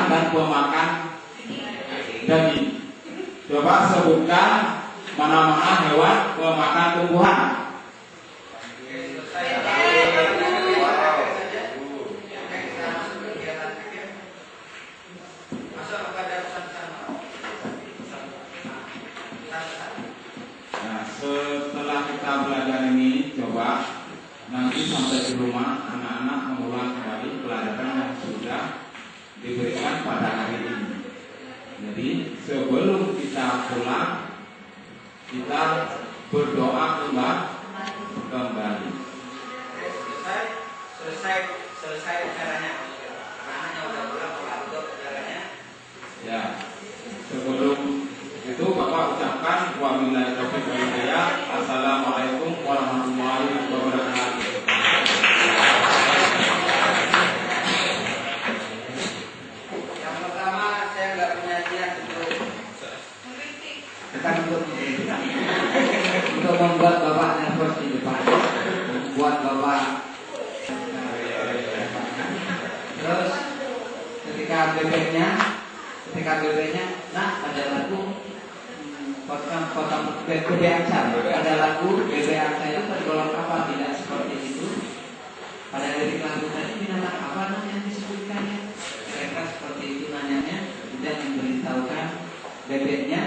tumbuhan dan pemakan daging. Coba sebutkan mana-mana hewan pemakan tumbuhan. Nah, setelah kita belajar ini, coba nanti sampai di rumah anak-anak mengulang kembali pelajaran yang sudah diberikan pada hari ini. Jadi sebelum kita pulang, kita berdoa kembali. Selesai acaranya. Anaknya udah pulang untuk acaranya. Ya. Sebelum itu Bapak ucapkan wabillahi taufiq wal hidayah. Assalamualaikum warahmatullahi wabarakatuh. Yang pertama, saya nggak punya niat untuk membuat Bapak nervous di depan, membuat Bapak. Terus ketika BB-nya, nah ada lagu potong BB Angsa, ada lagu BB Angsa itu tergolong apa? Tidak seperti itu. Pada lirik lagu tadi binatang apa namanya yang disebutkannya? Mereka seperti itu nanyanya, dan memberitahukan bebeknya.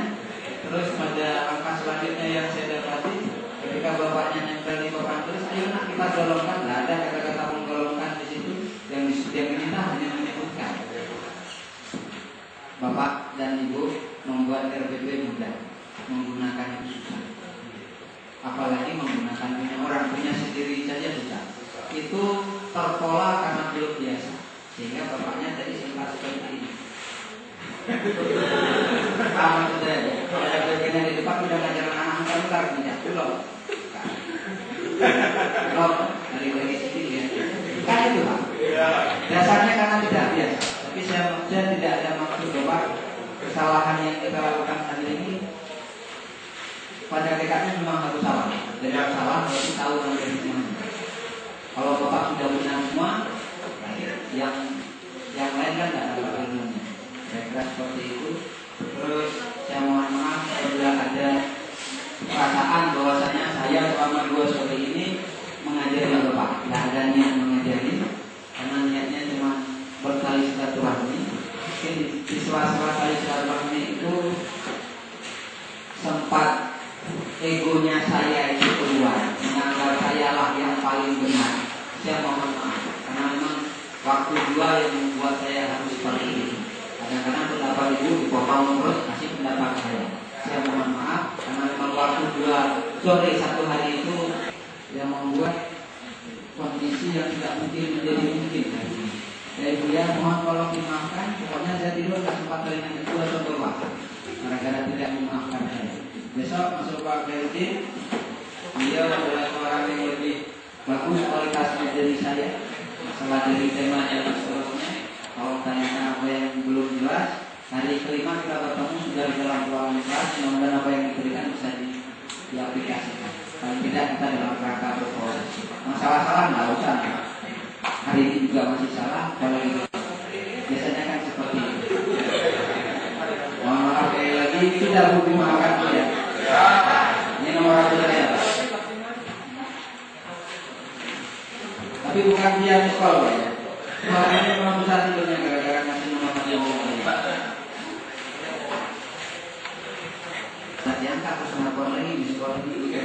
Terus pada angka selanjutnya yang saya dapati, ketika bapaknya nempel di papan terus, ayo nak kita golongkan. Tidak ada kata-kata menggolongkan di situ. Yang diminta hanya menyebutkan. Bapak dan Ibu membuat RBP mudah, menggunakan itu susah. Apalagi menggunakan punya orang, punya sendiri saja susah. Itu terpola karena belum biasa. Sehingga bapaknya tadi sempat seperti ini. Sama sudah. Kalau RBP-nya di depan udah ngajarin anak-anak bentar tidak belum. Belum dari sini ya. Kan itu Pak. Dasarnya karena tidak biasa. Tapi saya tidak ada maksud bahwa kesalahan yang kita lakukan hari ini pada dekatnya memang harus salah. Tidak salah harus tahu dari mana. Kalau Bapak sudah punya semua, yang lain kan tidak ada ilmunya. Saya kira seperti itu. Terus saya mohon maaf apabila ada perasaan bahwasanya saya selama 2 sore ini mengajari Bapak. Tidak ada niat mengajari, karena niatnya cuma bertali silaturahmi. Mungkin di sela-sela tali silaturahmi itu sempat egonya saya itu keluar, menganggap saya lah yang paling benar. Saya mohon maaf, karena memang waktu 2 yang membuat saya harus seperti ini. Kadang-kadang pendapat Ibu dipotong terus kasih pendapat saya. Saya mohon maaf, karena memang waktu 2 sore 1 hari itu yang membuat kondisi yang tidak mungkin menjadi mungkin. Jadi dia mohon tolong dimaafkan. Pokoknya saya tidur tak sempat kalian yang kedua contoh Pak, gara-gara tidak memaafkan saya. Besok masuk Pak Berdi, dia adalah orang yang lebih bagus kualitasnya dari saya. Masalah dari temanya dan seterusnya. Kalau tanya apa yang belum jelas, hari kelima kita bertemu sudah di dalam ruangan kelas. Mudah-mudahan apa yang diberikan bisa diaplikasikan. Kalau tidak kita dalam rangka berproses. Masalah-salah nggak usah. Hari ini juga masih salah. Kalau gitu biasanya kan seperti itu. Mohon maaf sekali lagi, kita butuh maafkan ya. Ini nomor 1 saya. Tapi bukan dia sekolah ya. Soalnya ini memang besar tidurnya gara-gara ngasih nomor dia ngomong. Tadi angkat terus nelfon lagi di sekolah ini.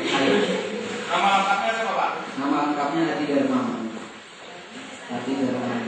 Nama lengkapnya siapa Pak? Nama lengkapnya Hati Dharma. Hati Dharma.